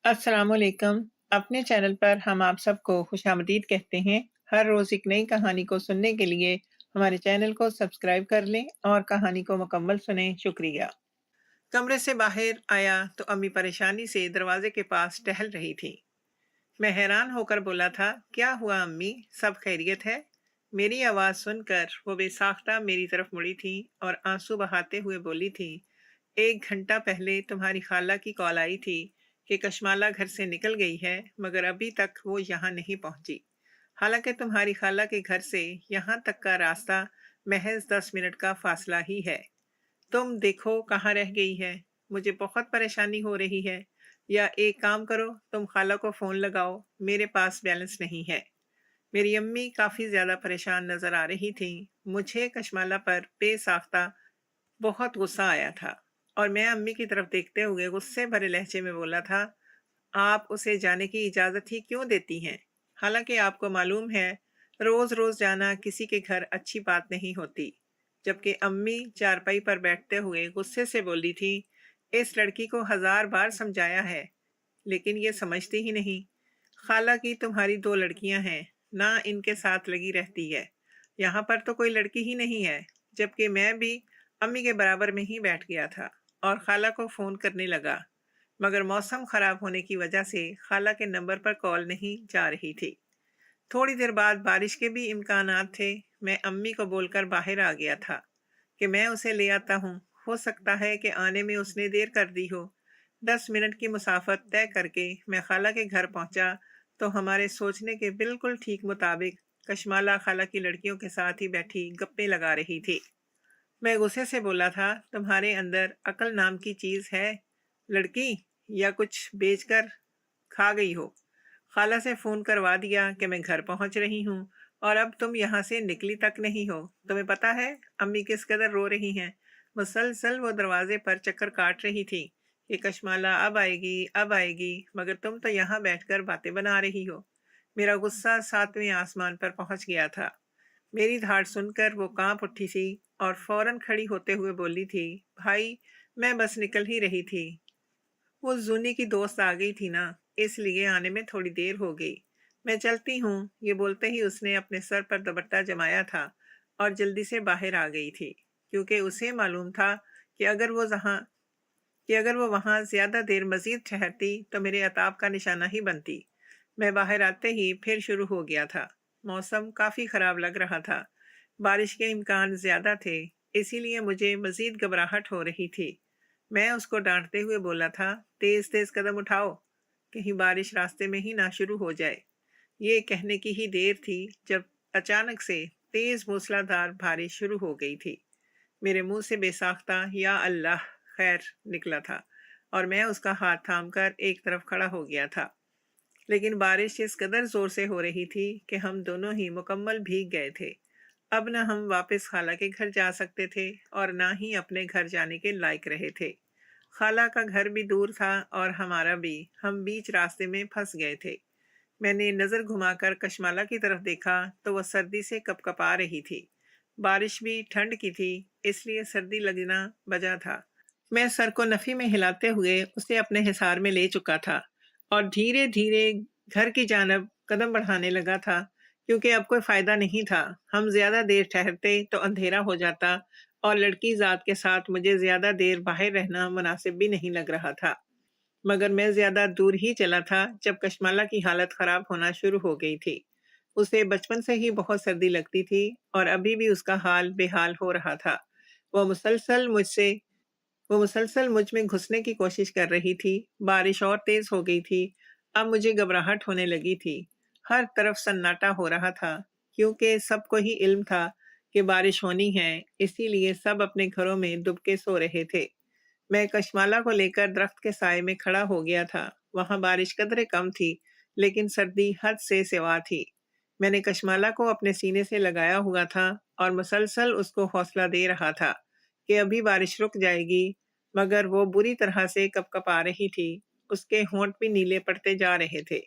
अस्सलाम वालेकुम। अपने चैनल पर हम आप सबको खुशामदीद कहते हैं। हर रोज़ एक नई कहानी को सुनने के लिए हमारे चैनल को सब्सक्राइब कर लें और कहानी को मुकम्मल सुनें। शुक्रिया। कमरे से बाहर आया तो अम्मी परेशानी से दरवाजे के पास टहल रही थी। मैं हैरान होकर बोला था, क्या हुआ अम्मी, सब खैरियत है? मेरी आवाज़ सुनकर वो बेसाख्ता मेरी तरफ मुड़ी थी और आंसू बहाते हुए बोली थी, 1 घंटा पहले तुम्हारी खाला की कॉल आई थी कि कशमाला घर से निकल गई है, मगर अभी तक वो यहाँ नहीं पहुँची। हालांकि तुम्हारी खाला के घर से यहाँ तक का रास्ता महज 10 मिनट का फासला ही है। तुम देखो कहाँ रह गई है। मुझे बहुत परेशानी हो रही है। या एक काम करो, तुम खाला को फ़ोन लगाओ, मेरे पास बैलेंस नहीं है। मेरी अम्मी काफ़ी ज़्यादा परेशान नज़र आ रही थी। मुझे कशमाला पर बेसाख्ता बहुत गुस्सा आया था और मैं अम्मी की तरफ देखते हुए गुस्से भरे लहजे में बोला था, आप उसे जाने की इजाज़त ही क्यों देती हैं? हालांकि आपको मालूम है, रोज़ रोज़ जाना किसी के घर अच्छी बात नहीं होती। जबकि अम्मी चारपाई पर बैठते हुए गुस्से से बोली थी, इस लड़की को 1000 बार समझाया है, लेकिन ये समझती ही नहीं। खाला की तुम्हारी 2 लड़कियां हैं, ना इनके साथ लगी रहती है। यहाँ पर तो कोई लड़की ही नहीं है। जबकि मैं भी अम्मी के बराबर में ही बैठ गया था और खाला को फ़ोन करने लगा, मगर मौसम ख़राब होने की वजह से खाला के नंबर पर कॉल नहीं जा रही थी। थोड़ी देर बाद बारिश के भी इम्कानात थे। मैं अम्मी को बोलकर बाहर आ गया था कि मैं उसे ले आता हूँ। हो सकता है कि आने में उसने देर कर दी हो। 10 मिनट की मुसाफत तय करके मैं खाला के घर पहुँचा तो हमारे सोचने के बिल्कुल ठीक मुताबिक कशमाला खाला की लड़कियों के साथ ही बैठी गप्पे लगा रही थी। मैं गुस्से से बोला था, तुम्हारे अंदर अकल नाम की चीज़ है लड़की, या कुछ बेचकर खा गई हो? खाला से फ़ोन करवा दिया कि मैं घर पहुंच रही हूँ और अब तुम यहाँ से निकली तक नहीं हो। तुम्हें पता है अम्मी किस कदर रो रही हैं। मुसलसल वो दरवाजे पर चक्कर काट रही थी कि कशमाला अब आएगी अब आएगी, मगर तुम तो यहाँ बैठकर बातें बना रही हो। मेरा गुस्सा 7वें आसमान पर पहुंच गया था। मेरी धाड़ सुनकर वो कांप उठी थी और फौरन खड़ी होते हुए बोली थी, भाई मैं बस निकल ही रही थी। वो जूनी की दोस्त आ गई थी ना, इसलिए आने में थोड़ी देर हो गई। मैं चलती हूँ। ये बोलते ही उसने अपने सर पर दुपट्टा जमाया था और जल्दी से बाहर आ गई थी, क्योंकि उसे मालूम था कि अगर वो वहाँ ज़्यादा देर मज़ीद ठहरती तो मेरे अताब का निशाना ही बनती। मैं बाहर आते ही फिर शुरू हो गया था। मौसम काफ़ी ख़राब लग रहा था। बारिश के इम्कान ज़्यादा थे, इसीलिए मुझे मज़ीद घबराहट हो रही थी। मैं उसको डांटते हुए बोला था, तेज़ तेज़ कदम उठाओ, कहीं बारिश रास्ते में ही ना शुरू हो जाए। ये कहने की ही देर थी जब अचानक से तेज़ मूसलाधार बारिश शुरू हो गई थी। मेरे मुंह से बेसाख्ता या अल्लाह खैर निकला था और मैं उसका हाथ थामकर एक तरफ खड़ा हो गया था। लेकिन बारिश इस कदर ज़ोर से हो रही थी कि हम दोनों ही मुकम्मल भीग गए थे। अब न हम वापस खाला के घर जा सकते थे और ना ही अपने घर जाने के लायक रहे थे। खाला का घर भी दूर था और हमारा भी। हम बीच रास्ते में फंस गए थे। मैंने नज़र घुमाकर कशमाला की तरफ देखा तो वह सर्दी से कपकपा रही थी। बारिश भी ठंड की थी, इसलिए सर्दी लगना बजा था। मैं सर को नफ़ी में हिलाते हुए उसे अपने हिसार में ले चुका था और धीरे धीरे घर की जानब कदम बढ़ाने लगा था, क्योंकि अब कोई फ़ायदा नहीं था। हम ज़्यादा देर ठहरते तो अंधेरा हो जाता और लड़की ज़ात के साथ मुझे ज़्यादा देर बाहर रहना मुनासिब भी नहीं लग रहा था। मगर मैं ज़्यादा दूर ही चला था जब कशमाला की हालत ख़राब होना शुरू हो गई थी। उसे बचपन से ही बहुत सर्दी लगती थी और अभी भी उसका हाल बेहाल हो रहा था। वह मुसलसल मुझसे वो मुसलसल मुझ में घुसने की कोशिश कर रही थी। बारिश और तेज़ हो गई थी। अब मुझे घबराहट होने लगी थी। हर तरफ सन्नाटा हो रहा था, क्योंकि सबको ही इल्म था कि बारिश होनी है, इसीलिए सब अपने घरों में दुबके सो रहे थे। मैं कशमाला को लेकर दरख्त के साए में खड़ा हो गया था। वहाँ बारिश कदरे कम थी, लेकिन सर्दी हद से सिवा थी। मैंने कशमाला को अपने सीने से लगाया हुआ था और मुसलसल उसको हौसला दे रहा था कि अभी बारिश रुक जाएगी, मगर वो बुरी तरह से कपकपा रही थी। उसके होंठ भी नीले पड़ते जा रहे थे।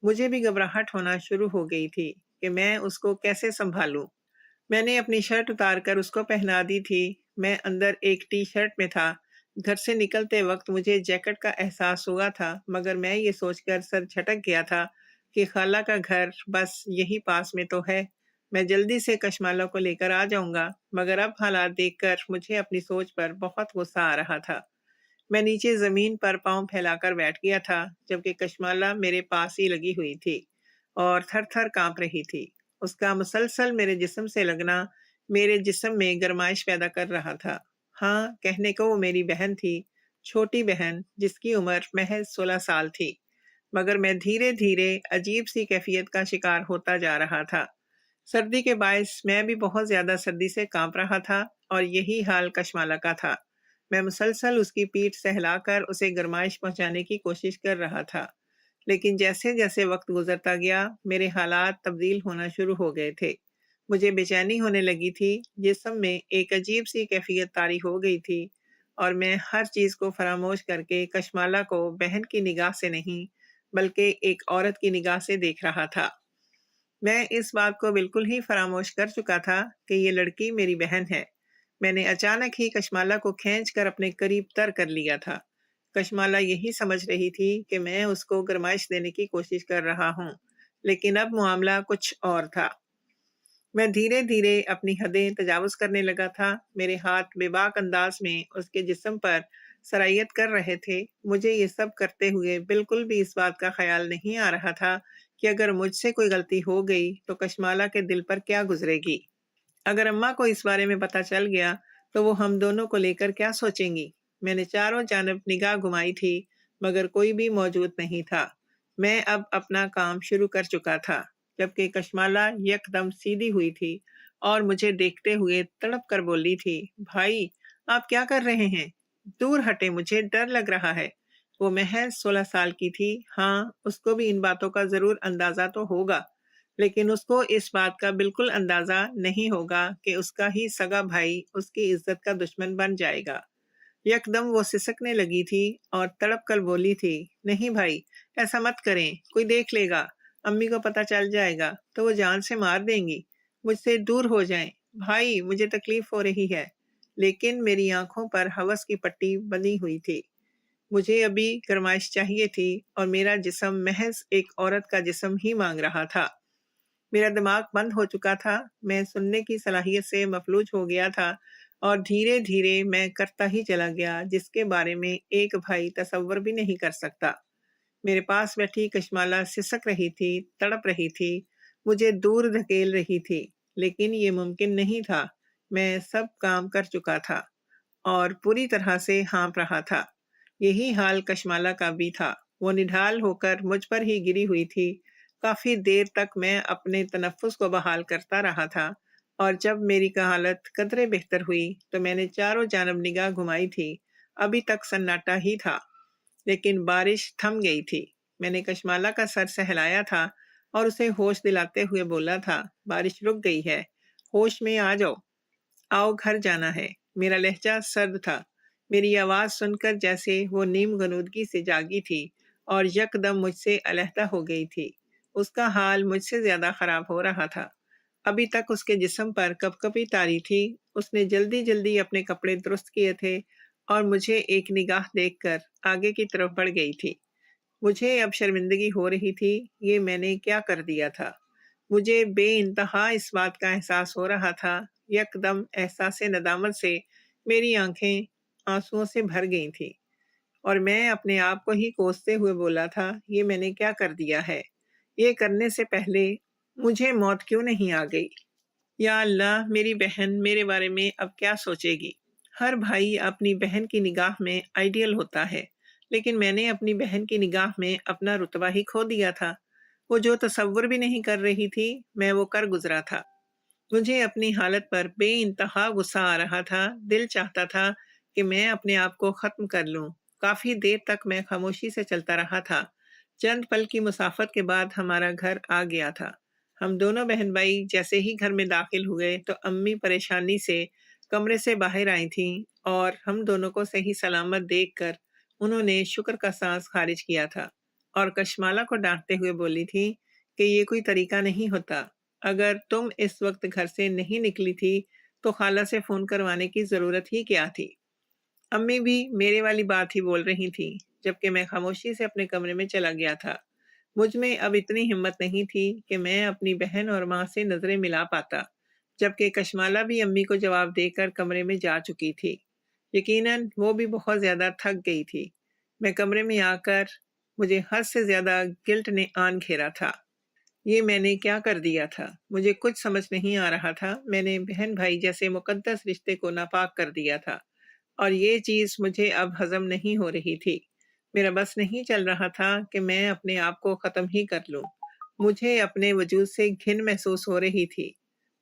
मुझे भी घबराहट होना शुरू हो गई थी कि मैं उसको कैसे संभालूं। मैंने अपनी शर्ट उतार कर उसको पहना दी थी। मैं अंदर एक टी शर्ट में था, घर से निकलते वक्त मुझे जैकेट का एहसास हुआ था, मगर मैं ये सोचकर सर झटक गया था कि खाला का घर बस यही पास में तो है। मैं जल्दी से कशमाला को लेकर आ जाऊंगा, मगर अब हालात देखकर मुझे अपनी सोच पर बहुत गुस्सा आ रहा था। मैं नीचे जमीन पर पांव फैलाकर बैठ गया था, जबकि कशमाला मेरे पास ही लगी हुई थी और थर थर कांप रही थी। उसका मुसलसल मेरे जिस्म से लगना मेरे जिस्म में गरमाइश पैदा कर रहा था। हाँ, कहने को वो मेरी बहन थी, छोटी बहन जिसकी उम्र महज 16 साल थी, मगर मैं धीरे धीरे अजीब सी कैफियत का शिकार होता जा रहा था। सर्दी के बायस मैं भी बहुत ज्यादा सर्दी से कांप रहा था और यही हाल कशमाला का था। मैं मुसलसल उसकी पीठ सहलाकर उसे गरमाइश पहुंचाने की कोशिश कर रहा था, लेकिन जैसे जैसे वक्त गुजरता गया मेरे हालात तब्दील होना शुरू हो गए थे। मुझे बेचैनी होने लगी थी, जिस्म में एक अजीब सी कैफियत तारी हो गई थी और मैं हर चीज को फरामोश करके कशमाला को बहन की निगाह से नहीं, बल्कि एक औरत की निगाह से देख रहा था। मैं इस बात को बिल्कुल ही फरामोश कर चुका था कि ये लड़की मेरी बहन है। मैंने अचानक ही कशमाला को खींचकर अपने करीब तर कर लिया था। कशमाला यही समझ रही थी कि मैं उसको गरमाइश देने की कोशिश कर रहा हूँ, लेकिन अब मामला कुछ और था। मैं धीरे धीरे अपनी हदें तजावुज करने लगा था। मेरे हाथ बेबाक अंदाज में उसके जिस्म पर सरायत कर रहे थे। मुझे ये सब करते हुए बिल्कुल भी इस बात का ख्याल नहीं आ रहा था कि अगर मुझसे कोई गलती हो गई तो कशमाला के दिल पर क्या गुजरेगी। अगर अम्मा को इस बारे में पता चल गया तो वो हम दोनों को लेकर क्या सोचेंगी। मैंने चारों जानब निगाह घुमाई थी, मगर कोई भी मौजूद नहीं था। मैं अब अपना काम शुरू कर चुका था, जबकि कशमाला यकदम सीधी हुई थी और मुझे देखते हुए तड़प कर बोली थी, भाई आप क्या कर रहे हैं? दूर हटे, मुझे डर लग रहा है। वो महज 16 साल की थी। हाँ, उसको भी इन बातों का जरूर अंदाजा तो होगा, लेकिन उसको इस बात का बिल्कुल अंदाजा नहीं होगा कि उसका ही सगा भाई उसकी इज्जत का दुश्मन बन जाएगा। यकदम वो सिसकने लगी थी और तड़प कर बोली थी, नहीं भाई, ऐसा मत करें, कोई देख लेगा, अम्मी को पता चल जाएगा तो वो जान से मार देंगी। मुझसे दूर हो जाएं। भाई, मुझे तकलीफ हो रही है। लेकिन मेरी आंखों पर हवस की पट्टी बंधी हुई थी। मुझे अभी गरमाइश चाहिए थी और मेरा जिस्म महज एक औरत का जिस्म ही मांग रहा था। मेरा दिमाग बंद हो चुका था, मैं सुनने की सलाहियत से मफलूज हो गया था और धीरे-धीरे मैं करता ही चला गया, जिसके बारे में एक भाई तसव्वुर भी नहीं कर सकता। मेरे पास बैठी कशमाला सिसक रही थी, तड़प रही थी, मुझे दूर धकेल रही थी, लेकिन ये मुमकिन नहीं था। मैं सब काम कर चुका था और पूरी तरह से हाँफ रहा था। यही हाल कशमाला का भी था। वो निढाल होकर मुझ पर ही गिरी हुई थी। काफ़ी देर तक मैं अपने तनफ़्फ़ुस को बहाल करता रहा था और जब मेरी हालत कदरे बेहतर हुई, तो मैंने चारों जानब निगाह घुमाई थी। अभी तक सन्नाटा ही था, लेकिन बारिश थम गई थी। मैंने कशमाला का सर सहलाया था और उसे होश दिलाते हुए बोला था, बारिश रुक गई है, होश में आ जाओ। आओ, घर जाना है। मेरा लहजा सर्द था। मेरी आवाज़ सुनकर जैसे वो नीम गनूदगी से जागी थी और यकदम मुझसे अलहदा हो गई थी। उसका हाल मुझसे ज़्यादा ख़राब हो रहा था। अभी तक उसके जिस्म पर कपकपी तारी थी। उसने जल्दी-जल्दी अपने कपड़े दुरुस्त किए थे और मुझे एक निगाह देखकर आगे की तरफ बढ़ गई थी। मुझे अब शर्मिंदगी हो रही थी, ये मैंने क्या कर दिया था? मुझे बेइंतहा इस बात का एहसास हो रहा था। यकदम एहसास-ए नदामत से मेरी आँखें आँसुओं से भर गई थीं और मैं अपने आप को ही कोसते हुए बोला था, ये मैंने क्या कर दिया है? ये करने से पहले मुझे मौत क्यों नहीं आ गई? या अल्लाह, मेरी बहन मेरे बारे में अब क्या सोचेगी? हर भाई अपनी बहन की निगाह में आइडियल होता है, लेकिन मैंने अपनी बहन की निगाह में अपना रुतबा ही खो दिया था। वो जो तसव्वुर भी नहीं कर रही थी, मैं वो कर गुजरा था। मुझे अपनी हालत पर बेइंतहा गुस्सा आ रहा था। दिल चाहता था कि मैं अपने आप को ख़त्म कर लूँ। काफ़ी देर तक मैं खामोशी से चलता रहा था। चंद पल की मुसाफत के बाद हमारा घर आ गया था। हम दोनों बहन-भाई जैसे ही घर में दाखिल हुए तो अम्मी परेशानी से कमरे से बाहर आई थीं और हम दोनों को सही सलामत देखकर उन्होंने शुक्र का साँस ख़ारिज किया था और कशमाला को डाँटते हुए बोली थीं कि ये कोई तरीका नहीं होता। अगर तुम इस वक्त घर से नहीं निकली थी, तो खाला से फ़ोन करवाने की ज़रूरत ही क्या थी? अम्मी भी मेरे वाली बात ही बोल रही थीं, जबकि मैं खामोशी से अपने कमरे में चला गया था। मुझ में अब इतनी हिम्मत नहीं थी कि मैं अपनी बहन और माँ से नज़रें मिला पाता, जबकि कशमाला भी अम्मी को जवाब देकर कमरे में जा चुकी थी। यकीनन वो भी बहुत ज़्यादा थक गई थी। मैं कमरे में आकर मुझे हद से ज़्यादा गिल्ट ने आन घेरा था। ये मैंने क्या कर दिया था? मुझे कुछ समझ नहीं आ रहा था। मैंने बहन-भाई जैसे मुक़द्दस रिश्ते को नापाक कर दिया था। और ये चीज़ मुझे अब हज़म नहीं हो रही थी। मेरा बस नहीं चल रहा था कि मैं अपने आप को ख़त्म ही कर लूँ। मुझे अपने वजूद से घिन महसूस हो रही थी।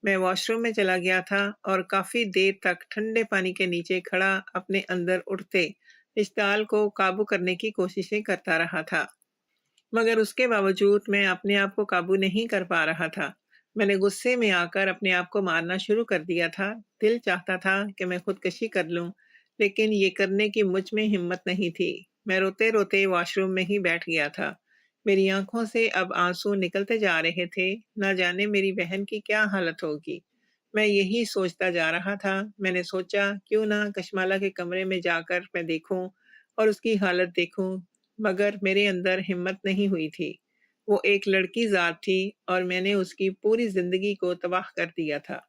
मैं वॉशरूम में चला गया था और काफ़ी देर तक ठंडे पानी के नीचे खड़ा अपने अंदर उठते इश्तिआल को काबू करने की कोशिशें करता रहा था। मगर उसके बावजूद मैं अपने आप को काबू नहीं कर पा रहा था। मैंने गुस्से में आकर अपने आप को मारना शुरू कर दिया था। दिल चाहता था कि मैं खुदकुशी कर लूँ, लेकिन ये करने की मुझ में हिम्मत नहीं थी। मैं रोते-रोते वॉशरूम में ही बैठ गया था। मेरी आँखों से अब आँसू निकलते जा रहे थे। ना जाने मेरी बहन की क्या हालत होगी। मैं यही सोचता जा रहा था। मैंने सोचा क्यों ना कशमाला के कमरे में जाकर मैं देखूँ और उसकी हालत देखूँ, मगर मेरे अंदर हिम्मत नहीं हुई थी। वो एक लड़की ज़ात थी और मैंने उसकी पूरी ज़िंदगी को तबाह कर दिया था।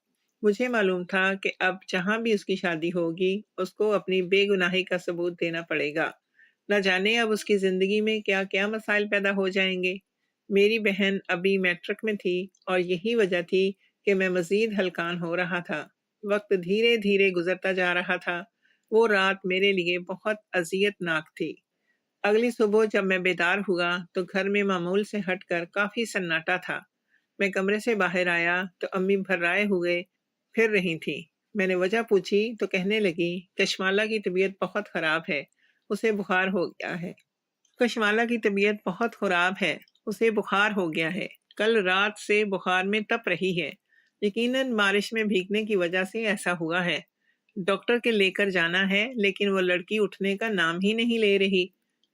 मुझे मालूम था कि अब जहाँ भी उसकी शादी होगी, उसको अपनी बेगुनाही का सबूत देना पड़ेगा। न जाने अब उसकी ज़िंदगी में क्या-क्या मसाइल पैदा हो जाएँगे। मेरी बहन अभी मैट्रिक में थी और यही वजह थी कि मैं मज़ीद हलकान हो रहा था। वक़्त धीरे-धीरे गुज़रता जा रहा था। वो रात मेरे लिए बहुत अज़ियतनाक थी। अगली सुबह जब मैं बेदार हुआ तो घर में मामूल से हटकर काफी सन्नाटा था। मैं कमरे से बाहर आया तो अम्मी भर्राए हुए फिर रही थी। मैंने वजह पूछी तो कहने लगी, कशमाला की तबीयत बहुत खराब है, उसे बुखार हो गया है। कशमाला की तबीयत बहुत खराब है, उसे बुखार हो गया है। कल रात से बुखार में तप रही है। यकीनन बारिश में भीगने की वजह से ऐसा हुआ है। डॉक्टर के लेकर जाना है, लेकिन वो लड़की उठने का नाम ही नहीं ले रही।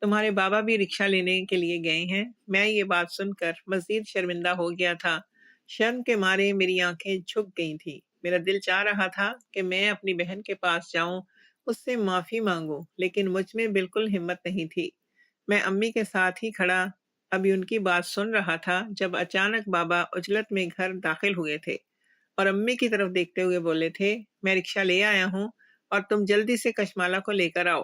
तुम्हारे बाबा भी रिक्शा लेने के लिए गए हैं। मैं ये बात सुनकर मज़ीद शर्मिंदा हो गया था। शर्म के मारे मेरी आँखें झुक गई थीं। मेरा दिल चाह रहा था कि मैं अपनी बहन के पास जाऊँ, उससे माफ़ी माँगूँ, लेकिन मुझ में बिल्कुल हिम्मत नहीं थी। मैं अम्मी के साथ ही खड़ा अभी उनकी बात सुन रहा था जब अचानक बाबा उजलत में घर दाखिल हुए थे और अम्मी की तरफ देखते हुए बोले थे, मैं रिक्शा ले आया हूँ और तुम जल्दी से कशमाला को लेकर आओ।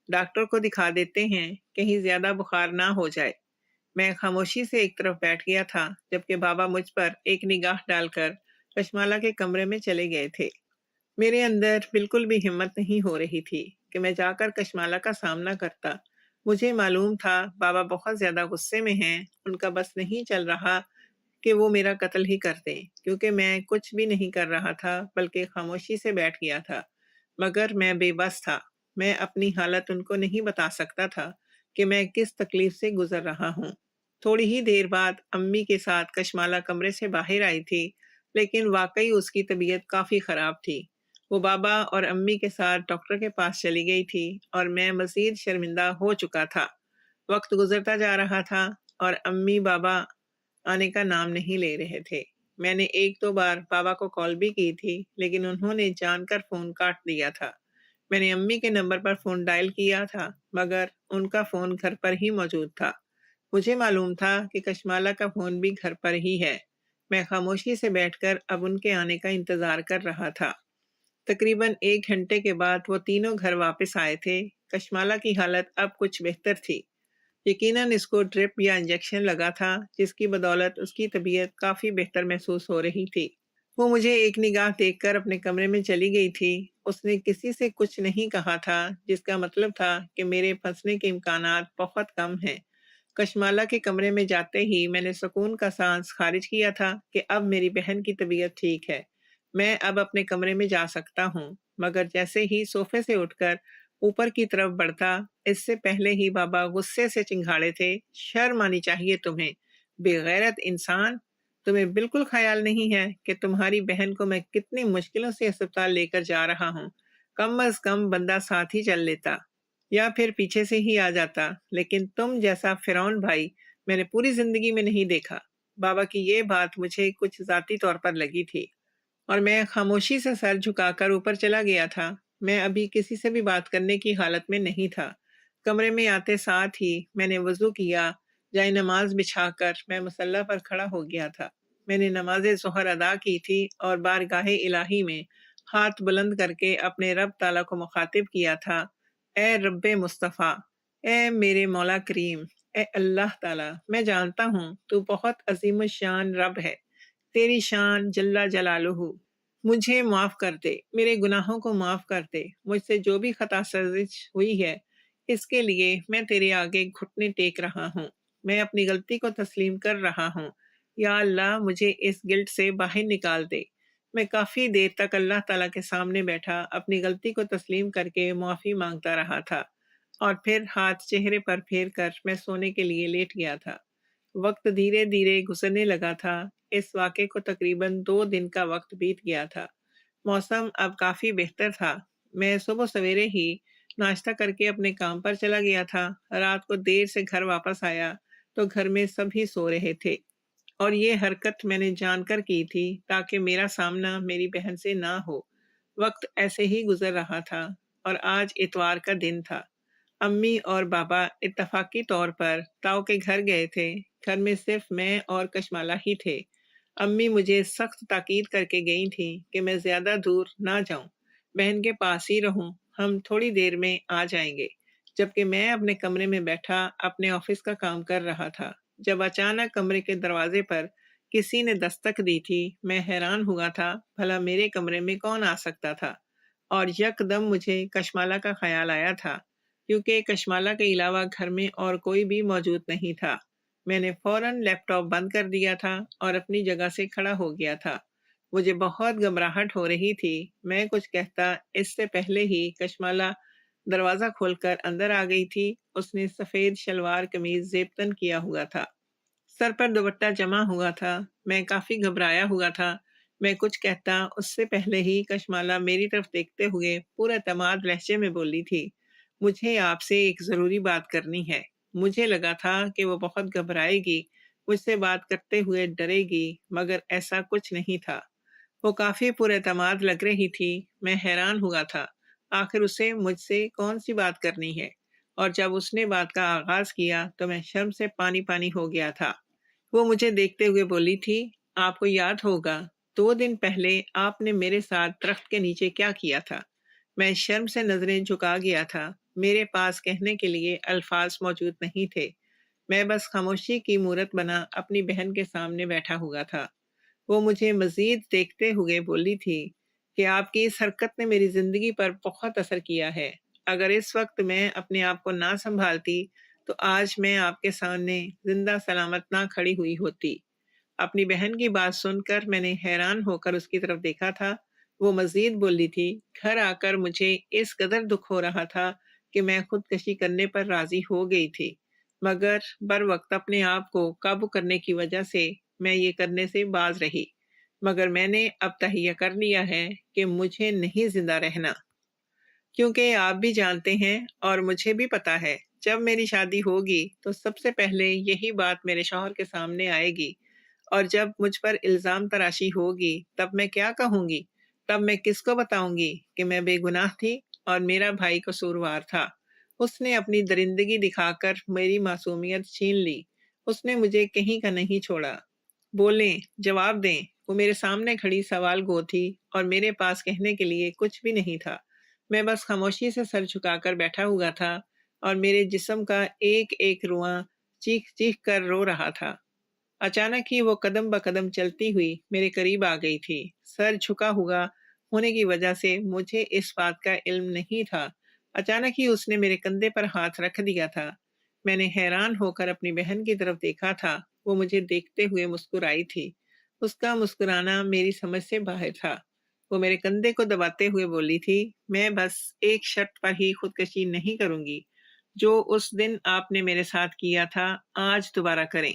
डॉक्टर को दिखा देते हैं, कहीं ज़्यादा बुखार ना हो जाए। मैं खामोशी से एक तरफ बैठ गया था, जबकि बाबा मुझ पर एक निगाह डालकर कशमाला के कमरे में चले गए थे। मेरे अंदर बिल्कुल भी हिम्मत नहीं हो रही थी कि मैं जाकर कशमाला का सामना करता। मुझे मालूम था बाबा बहुत ज़्यादा गुस्से में हैं, उनका बस नहीं चल रहा कि वो मेरा कत्ल ही कर दें, क्योंकि मैं कुछ भी नहीं कर रहा था, बल्कि खामोशी से बैठ गया था। मगर मैं बेबस था। मैं अपनी हालत उनको नहीं बता सकता था कि मैं किस तकलीफ से गुजर रहा हूँ। थोड़ी ही देर बाद अम्मी के साथ कशमाला कमरे से बाहर आई थी, लेकिन वाकई उसकी तबीयत काफ़ी ख़राब थी। वो बाबा और अम्मी के साथ डॉक्टर के पास चली गई थी और मैं मज़ीद शर्मिंदा हो चुका था। वक्त गुजरता जा रहा था और अम्मी बाबा आने का नाम नहीं ले रहे थे। मैंने 1-2 बार बाबा को कॉल भी की थी, लेकिन उन्होंने जानकर फ़ोन काट दिया था। मैंने अम्मी के नंबर पर फ़ोन डायल किया था, मगर उनका फ़ोन घर पर ही मौजूद था। मुझे मालूम था कि कशमाला का फ़ोन भी घर पर ही है। मैं खामोशी से बैठकर अब उनके आने का इंतज़ार कर रहा था। तकरीबन 1 घंटे के बाद वो तीनों घर वापस आए थे। कशमाला की हालत अब कुछ बेहतर थी। यकीनन इसको ड्रिप या इंजेक्शन लगा था, जिसकी बदौलत उसकी तबीयत काफ़ी बेहतर महसूस हो रही थी। वो मुझे एक निगाह देखकर अपने कमरे में चली गई थी। उसने किसी से कुछ नहीं कहा था, जिसका मतलब था कि मेरे फंसने के इम्कानात बहुत कम हैं। कशमाला के कमरे में जाते ही मैंने सुकून का सांस खारिज किया था कि अब मेरी बहन की तबीयत ठीक है। मैं अब अपने कमरे में जा सकता हूँ। मगर जैसे ही सोफे से उठकर ऊपर की तरफ बढ़ता, इससे पहले ही बाबा गुस्से से चिंघाड़े थे, शर्म आनी चाहिए तुम्हें, बेगैरत इंसान। तुम्हें बिल्कुल ख्याल नहीं है कि तुम्हारी बहन को मैं कितनी मुश्किलों से अस्पताल लेकर जा रहा हूँ। कम अज कम बंदा साथ ही चल लेता या फिर पीछे से ही आ जाता, लेकिन तुम जैसा फिरौन भाई मैंने पूरी जिंदगी में नहीं देखा। बाबा की ये बात मुझे कुछ जाती तौर पर लगी थी और मैं खामोशी से सर झुकाकर ऊपर चला गया था। میں ابھی کسی سے بھی بات کرنے کی حالت میں نہیں تھا۔ کمرے میں آتے ساتھ ہی میں نے وضو کیا، جائے نماز بچھا کر میں مصلی پر کھڑا ہو گیا تھا۔ میں نے نماز ظہر ادا کی تھی اور بارگاہ الہی میں ہاتھ بلند کر کے اپنے رب تعالیٰ کو مخاطب کیا تھا، اے رب مصطفیٰ، اے میرے مولا کریم، اے اللہ تعالیٰ، میں جانتا ہوں تو بہت عظیم الشان رب ہے، تیری شان جل جلالہ، مجھے معاف کر دے، میرے گناہوں کو معاف کر دے، مجھ سے جو بھی خطا سرزش ہوئی ہے اس کے لیے میں تیرے آگے گھٹنے ٹیک رہا ہوں، میں اپنی غلطی کو تسلیم کر رہا ہوں، یا اللہ مجھے اس گلٹ سے باہر نکال دے۔ میں کافی دیر تک اللہ تعالیٰ کے سامنے بیٹھا اپنی غلطی کو تسلیم کر کے معافی مانگتا رہا تھا، اور پھر ہاتھ چہرے پر پھیر کر میں سونے کے لیے لیٹ گیا تھا۔ وقت دھیرے دھیرے گزرنے لگا تھا، اس واقعے کو تقریباً 2 دن کا وقت بیت گیا تھا۔ موسم اب کافی بہتر تھا۔ میں صبح سویرے ہی ناشتہ کر کے اپنے کام پر چلا گیا تھا۔ رات کو دیر سے گھر واپس آیا تو گھر میں سبھی سو رہے تھے، اور یہ حرکت میں نے جان کر کی تھی تاکہ میرا سامنا میری بہن سے نہ ہو۔ وقت ایسے ہی گزر رہا تھا، اور آج اتوار کا دن تھا۔ امی اور بابا اتفاقی طور پر تاؤ کے گھر گئے تھے۔ گھر میں صرف میں اور کشمالہ ہی تھے۔ امی مجھے سخت تاکید کر کے گئی تھیں کہ میں زیادہ دور نہ جاؤں، بہن کے پاس ہی رہوں، ہم تھوڑی دیر میں آ جائیں گے، جبکہ میں اپنے کمرے میں بیٹھا اپنے آفس کا کام کر رہا تھا۔ جب اچانک کمرے کے دروازے پر کسی نے دستک دی تھی، میں حیران ہوا تھا بھلا میرے کمرے میں کون آ سکتا تھا، اور یک دم مجھے کشمالہ کا خیال آیا تھا، کیونکہ کشمالہ کے علاوہ گھر میں اور کوئی بھی موجود نہیں تھا۔ میں نے فوراً لیپ ٹاپ بند کر دیا تھا اور اپنی جگہ سے کھڑا ہو گیا تھا۔ مجھے بہت گھبراہٹ ہو رہی تھی۔ میں کچھ کہتا اس سے پہلے ہی کشمالہ دروازہ کھول کر اندر آ گئی تھی۔ اس نے سفید شلوار قمیض زیبتن کیا ہوا تھا، سر پر دوپٹہ جمع ہوا تھا۔ میں کافی گھبرایا ہوا تھا۔ میں کچھ کہتا اس سے پہلے ہی کشمالہ میری طرف دیکھتے ہوئے پورا اعتماد لہجے میں بولی تھی، مجھے آپ سے ایک ضروری بات کرنی ہے۔ مجھے لگا تھا کہ وہ بہت گھبرائے گی، مجھ سے بات کرتے ہوئے ڈرے گی، مگر ایسا کچھ نہیں تھا۔ وہ کافی پر اعتماد لگ رہی تھی۔ میں حیران ہوا تھا، آخر اسے مجھ سے کون سی بات کرنی ہے، اور جب اس نے بات کا آغاز کیا تو میں شرم سے پانی پانی ہو گیا تھا۔ وہ مجھے دیکھتے ہوئے بولی تھی، آپ کو یاد ہوگا 2 دن پہلے آپ نے میرے ساتھ درخت کے نیچے کیا کیا تھا؟ میں شرم سے نظریں جھکا گیا تھا۔ میرے پاس کہنے کے لیے الفاظ موجود نہیں تھے۔ میں بس خاموشی کی مورت بنا اپنی بہن کے سامنے بیٹھا ہوا تھا۔ وہ مجھے مزید دیکھتے ہوئے بولی تھی کہ آپ کی اس حرکت نے میری زندگی پر بہت اثر کیا ہے۔ اگر اس وقت میں اپنے آپ کو نہ سنبھالتی تو آج میں آپ کے سامنے زندہ سلامت نہ کھڑی ہوئی ہوتی۔ اپنی بہن کی بات سن کر میں نے حیران ہو کر اس کی طرف دیکھا تھا۔ وہ مزید بولی تھی، گھر آ کر مجھے اس قدر دکھ ہو رہا تھا کہ میں خودکشی کرنے پر راضی ہو گئی تھی، مگر بر وقت اپنے آپ کو قابو کرنے کی وجہ سے میں یہ کرنے سے باز رہی۔ مگر میں نے اب تہیہ کر لیا ہے کہ مجھے نہیں زندہ رہنا، کیونکہ آپ بھی جانتے ہیں اور مجھے بھی پتا ہے جب میری شادی ہوگی تو سب سے پہلے یہی بات میرے شوہر کے سامنے آئے گی، اور جب مجھ پر الزام تراشی ہوگی تب میں کیا کہوں گی؟ تب میں کس کو بتاؤں گی کہ میں بے گناہ تھی اور میرا بھائی قصوروار تھا؟ اس نے اپنی درندگی دکھا کر میری معصومیت چھین لی۔ اس نے مجھے کہیں کا نہیں چھوڑا۔ بولیں، جواب دیں۔ وہ میرے سامنے کھڑی سوال گو تھی اور میرے پاس کہنے کے لیے کچھ بھی نہیں تھا۔ میں بس خاموشی سے سر جھکا کر بیٹھا ہوا تھا، اور میرے جسم کا ایک ایک رواں چیخ چیخ کر رو رہا تھا۔ اچانک ہی وہ قدم بقدم چلتی ہوئی میرے قریب آ گئی تھی۔ سر جھکا ہوا ہونے کی وجہ سے مجھے اس بات کا علم نہیں تھا۔ اچانک ہی اس نے میرے کندھے پر ہاتھ رکھ دیا تھا۔ میں نے حیران ہو کر اپنی بہن کی طرف دیکھا تھا۔ وہ مجھے دیکھتے ہوئے مسکرائی تھی۔ اس کا مسکرانا میری سمجھ سے باہر تھا۔ وہ میرے کندھے کو دباتے ہوئے بولی تھی، میں بس ایک شرط پر ہی خودکشی نہیں کروں گی، جو اس دن آپ نے میرے ساتھ کیا تھا آج دوبارہ کریں،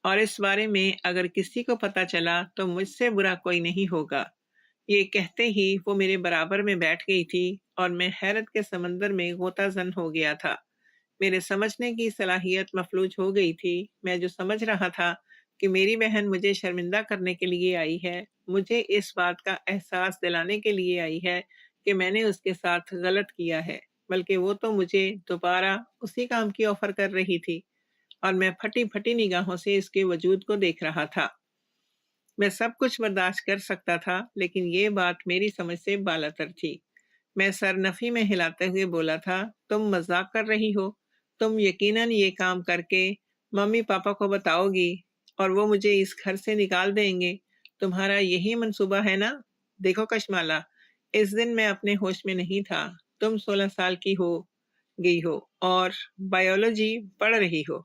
اور اس بارے میں اگر کسی کو پتہ چلا تو مجھ سے برا کوئی نہیں ہوگا۔ یہ کہتے ہی وہ میرے برابر میں بیٹھ گئی تھی، اور میں حیرت کے سمندر میں غوطہ زن ہو گیا تھا۔ میرے سمجھنے کی صلاحیت مفلوج ہو گئی تھی۔ میں جو سمجھ رہا تھا کہ میری بہن مجھے شرمندہ کرنے کے لیے آئی ہے، مجھے اس بات کا احساس دلانے کے لیے آئی ہے کہ میں نے اس کے ساتھ غلط کیا ہے، بلکہ وہ تو مجھے دوبارہ اسی کام کی آفر کر رہی تھی اور میں پھٹی پھٹی نگاہوں سے اس کے وجود کو دیکھ رہا تھا۔ میں سب کچھ برداشت کر سکتا تھا، لیکن یہ بات میری سمجھ سے بالاتر تھی۔ میں سر نفی میں ہلاتے ہوئے بولا تھا، تم مذاق کر رہی ہو؟ تم یقیناً یہ کام کر کے ممی پاپا کو بتاؤ گی اور وہ مجھے اس گھر سے نکال دیں گے۔ تمہارا یہی منصوبہ ہے نا؟ دیکھو کشمالہ، اس دن میں اپنے ہوش میں نہیں تھا۔ تم 16 سال کی ہو گئی ہو اور بائیولوجی پڑھ رہی ہو۔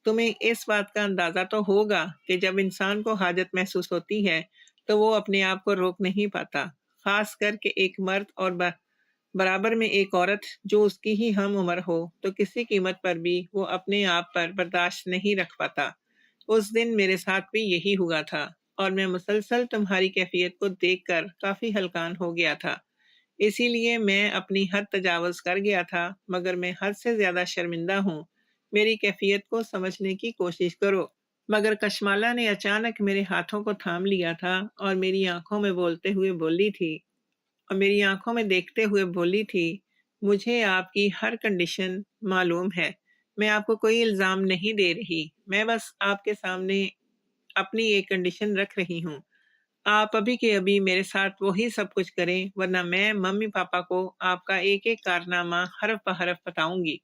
تمہیں اس بات کا اندازہ تو ہوگا کہ جب انسان کو حاجت محسوس ہوتی ہے تو وہ اپنے آپ کو روک نہیں پاتا، خاص کر کے ایک مرد اور برابر میں ایک عورت جو اس کی ہی ہم عمر ہو تو کسی قیمت پر بھی وہ اپنے آپ پر برداشت نہیں رکھ پاتا۔ اس دن میرے ساتھ بھی یہی ہوا تھا اور میں مسلسل تمہاری کیفیت کو دیکھ کر کافی ہلکان ہو گیا تھا۔ اسی لیے میں اپنی حد تجاوز کر گیا تھا، مگر میں حد سے زیادہ شرمندہ ہوں۔ میری کیفیت کو سمجھنے کی کوشش کرو۔ مگر کشمالہ نے اچانک میرے ہاتھوں کو تھام لیا تھا اور میری آنکھوں میں دیکھتے ہوئے بولی تھی، مجھے آپ کی ہر کنڈیشن معلوم ہے۔ میں آپ کو کوئی الزام نہیں دے رہی، میں بس آپ کے سامنے اپنی ایک کنڈیشن رکھ رہی ہوں۔ آپ ابھی کے ابھی میرے ساتھ وہی سب کچھ کریں، ورنہ میں ممی پاپا کو آپ کا ایک ایک کارنامہ حرف بحرف بتاؤں گی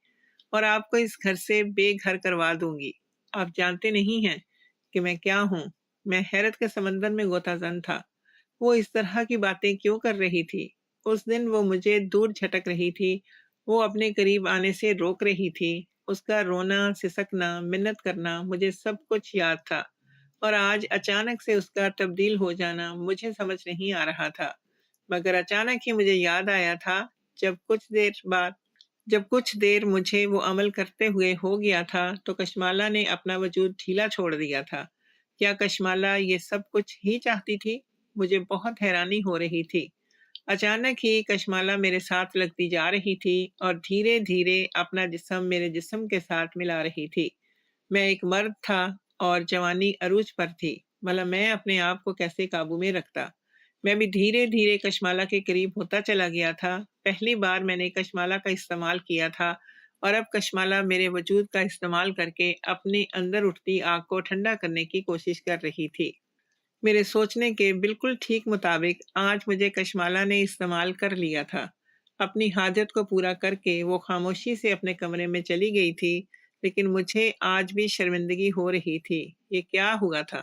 اور آپ کو اس گھر سے بے گھر کروا دوں گی۔ آپ جانتے نہیں ہیں کہ میں کیا ہوں۔ میں حیرت کے سمندر میں غوطہ زن تھا۔ وہ اس طرح کی باتیں کیوں کر رہی تھی؟ اس دن وہ مجھے دور جھٹک رہی تھی، وہ اپنے قریب آنے سے روک رہی تھی۔ اس کا رونا، سسکنا، منت کرنا، مجھے سب کچھ یاد تھا، اور آج اچانک سے اس کا تبدیل ہو جانا مجھے سمجھ نہیں آ رہا تھا۔ مگر اچانک ہی مجھے یاد آیا تھا، جب کچھ دیر مجھے وہ عمل کرتے ہوئے ہو گیا تھا تو کشمالہ نے اپنا وجود ڈھیلا چھوڑ دیا تھا۔ کیا کشمالہ یہ سب کچھ ہی چاہتی تھی؟ مجھے بہت حیرانی ہو رہی تھی۔ اچانک ہی کشمالہ میرے ساتھ لگتی جا رہی تھی اور دھیرے دھیرے اپنا جسم میرے جسم کے ساتھ ملا رہی تھی۔ میں ایک مرد تھا اور جوانی عروج پر تھی، بھلا میں اپنے آپ کو کیسے قابو میں رکھتا؟ میں بھی دھیرے دھیرے کشمالہ کے قریب ہوتا چلا گیا تھا۔ پہلی بار میں نے کشمالہ کا استعمال کیا تھا اور اب کشمالہ میرے وجود کا استعمال کر کے اپنے اندر اٹھتی آگ کو ٹھنڈا کرنے کی کوشش کر رہی تھی۔ میرے سوچنے کے بالکل ٹھیک مطابق آج مجھے کشمالہ نے استعمال کر لیا تھا۔ اپنی حاجت کو پورا کر کے وہ خاموشی سے اپنے کمرے میں چلی گئی تھی، لیکن مجھے آج بھی شرمندگی ہو رہی تھی۔ یہ کیا ہوا تھا؟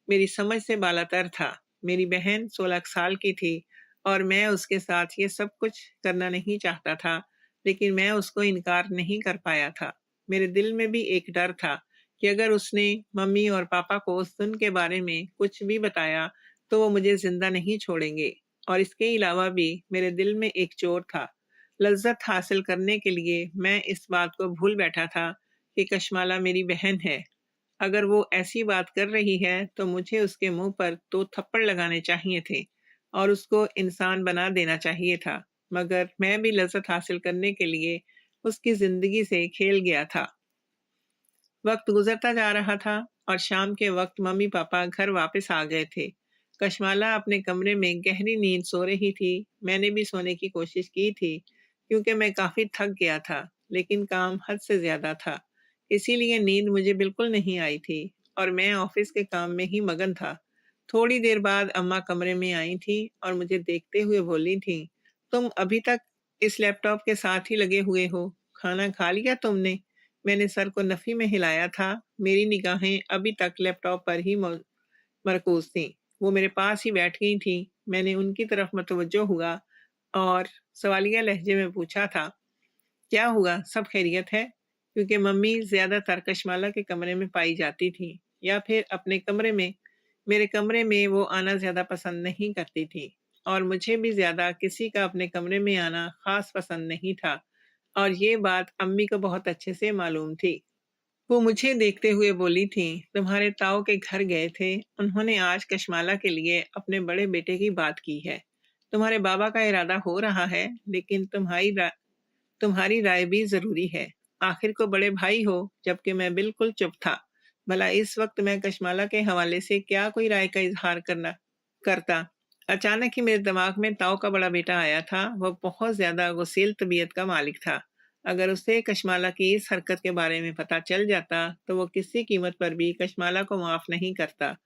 میری سمجھ سے بالاتر تھا۔ میری بہن 16 سال کی تھی اور میں اس کے ساتھ یہ سب کچھ کرنا نہیں چاہتا تھا، لیکن میں اس کو انکار نہیں کر پایا تھا۔ میرے دل میں بھی ایک ڈر تھا کہ اگر اس نے ممی اور پاپا کو اس دن کے بارے میں کچھ بھی بتایا تو وہ مجھے زندہ نہیں چھوڑیں گے، اور اس کے علاوہ بھی میرے دل میں ایک چور تھا۔ لذت حاصل کرنے کے لیے میں اس بات کو بھول بیٹھا تھا کہ کشمالہ میری بہن ہے۔ اگر وہ ایسی بات کر رہی ہے تو مجھے اس کے منہ پر 2 تھپڑ لگانے چاہیے تھے اور اس کو انسان بنا دینا چاہیے تھا، مگر میں بھی لذت حاصل کرنے کے لیے اس کی زندگی سے کھیل گیا تھا۔ وقت گزرتا جا رہا تھا اور شام کے وقت ممی پاپا گھر واپس آ گئے تھے۔ کشمالہ اپنے کمرے میں گہری نیند سو رہی تھی۔ میں نے بھی سونے کی کوشش کی تھی کیونکہ میں کافی تھک گیا تھا، لیکن کام حد سے زیادہ تھا، اسی لیے نیند مجھے بالکل نہیں آئی تھی اور میں آفس کے کام میں ہی مگن تھا۔ تھوڑی دیر بعد اماں کمرے میں آئی تھی اور مجھے دیکھتے ہوئے بولی تھی، تم ابھی تک اس لیپ ٹاپ کے ساتھ ہی لگے ہوئے ہو؟ کھانا کھا لیا تم نے؟ میں نے سر کو نفی میں ہلایا تھا۔ میری نگاہیں ابھی تک لیپ ٹاپ پر ہی مرکوز تھیں۔ وہ میرے پاس ہی بیٹھ گئی تھیں۔ میں نے ان کی طرف متوجہ ہوا اور سوالیہ لہجے میں پوچھا تھا، کیا ہوا؟ سب خیریت ہے؟ کیونکہ ممی زیادہ تر کشمالہ کے کمرے میں پائی جاتی تھی، یا پھر اپنے کمرے میں، میرے کمرے میں وہ آنا زیادہ پسند نہیں کرتی تھی، اور مجھے بھی زیادہ کسی کا اپنے کمرے میں آنا خاص پسند نہیں تھا، اور یہ بات امی کو بہت اچھے سے معلوم تھی۔ وہ مجھے دیکھتے ہوئے بولی تھی، تمہارے تاؤ کے گھر گئے تھے، انہوں نے آج کشمالہ کے لیے اپنے بڑے بیٹے کی بات کی ہے۔ تمہارے بابا کا ارادہ ہو رہا ہے، لیکن تمہاری رائے بھی ضروری ہے۔ آخر کو بڑے بھائی ہو، جبکہ میں بالکل چپ تھا۔ بھلا اس وقت میں کشمالہ کے حوالے سے کیا کوئی رائے کا اظہار کرتا؟ अचानक ही मेरे दिमाग में ताऊ का बड़ा बेटा आया था। वो बहुत ज्यादा गुस्सैल तबीयत का मालिक था। अगर उसे कशमाला की इस हरकत के बारे में पता चल जाता तो वो किसी कीमत पर भी कशमाला को माफ नहीं करता,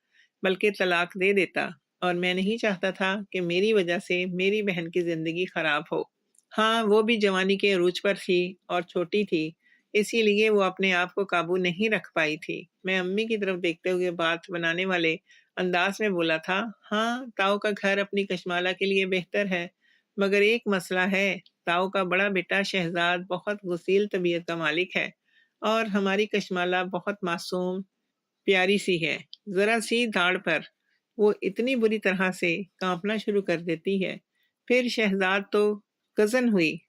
बल्कि तलाक दे देता। और मैं नहीं चाहता था कि मेरी वजह से मेरी बहन की जिंदगी खराब हो। हाँ, वो भी जवानी के अरूज पर थी और छोटी थी, इसीलिए वो अपने आप को काबू नहीं रख पाई थी। मैं अम्मी की तरफ देखते हुए बात बनाने वाले अंदाज में बोला था, हाँ, ताऊ का घर अपनी कशमाला के लिए बेहतर है, मगर एक मसला है। ताऊ का बड़ा बेटा शहजाद बहुत गुस्सैल तबीयत का मालिक है और हमारी कशमाला बहुत मासूम प्यारी सी है। जरा सी दाढ़ पर वो इतनी बुरी तरह से कांपना शुरू कर देती है। फिर शहजाद तो कजन हुई,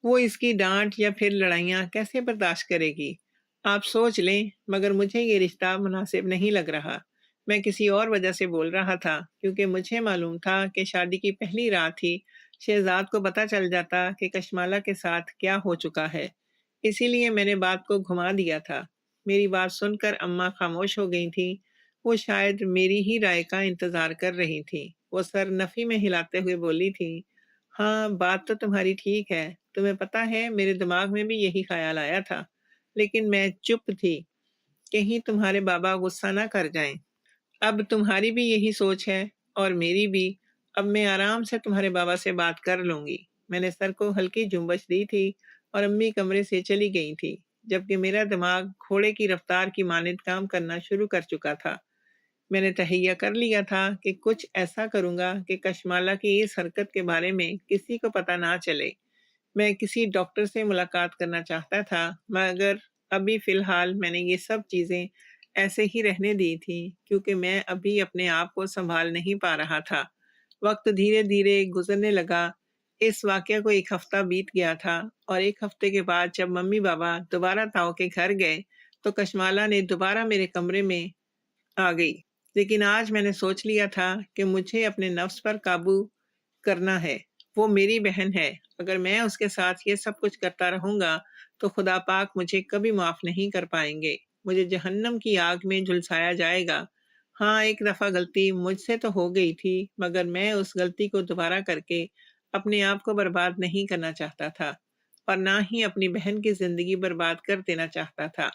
वो इसकी डांट या फिर लड़ाइयाँ कैसे बर्दाश्त करेगी? आप सोच लें, मगर मुझे ये रिश्ता मुनासिब नहीं लग रहा। मैं किसी और वजह से बोल रहा था, क्योंकि मुझे मालूम था कि शादी की पहली रात ही शहजाद को पता चल जाता कि कशमाला के साथ क्या हो चुका है। इसीलिए मैंने बात को घुमा दिया था। मेरी बात सुनकर अम्मा खामोश हो गई थी। वो शायद मेरी ही राय का इंतजार कर रही थी। वो सर नफी में हिलाते हुए बोली थी, हाँ, बात तो तुम्हारी ठीक है। तुम्हें पता है, मेरे दिमाग में भी यही ख्याल आया था, लेकिन मैं चुप थी, कहीं तुम्हारे बाबा गुस्सा ना कर जाएं। अब तुम्हारी भी यही सोच है और मेरी भी। अब मैं आराम से तुम्हारे बाबा से बात कर लूंगी। मैंने सर को हल्की जुम्बश दी थी और अम्मी कमरे से चली गई थी, जबकि मेरा दिमाग घोड़े की रफ्तार की मानिंद काम करना शुरू कर चुका था। मैंने तहैया कर लिया था कि कुछ ऐसा करूंगा कि कशमाला की इस हरकत के बारे में किसी को पता ना चले। मैं किसी डॉक्टर से मुलाकात करना चाहता था, मगर अभी फ़िलहाल मैंने ये सब चीज़ें ऐसे ही रहने दी थी, क्योंकि मैं अभी अपने आप को सँभाल नहीं पा रहा था। वक़्त धीरे-धीरे गुज़रने लगा। इस वाक़या को 1 हफ़्ता बीत गया था और 1 हफ़्ते के बाद जब मम्मी-पापा दोबारा ताऊ के घर गए, तो कशमाला ने दोबारा मेरे कमरे में आ गई। लेकिन आज मैंने सोच लिया था कि मुझे अपने नफ्स पर काबू करना है। वो मेरी बहन है। अगर मैं उसके साथ ये सब कुछ करता रहूँगा, तो खुदा पाक मुझे कभी माफ़ नहीं कर पाएँगे। मुझे जहन्नम की आग में झुलसाया जाएगा। हाँ, एक दफ़ा गलती मुझसे तो हो गई थी, मगर मैं उस गलती को दोबारा करके अपने आप को बर्बाद नहीं करना चाहता था और ना ही अपनी बहन की ज़िंदगी बर्बाद कर देना चाहता था।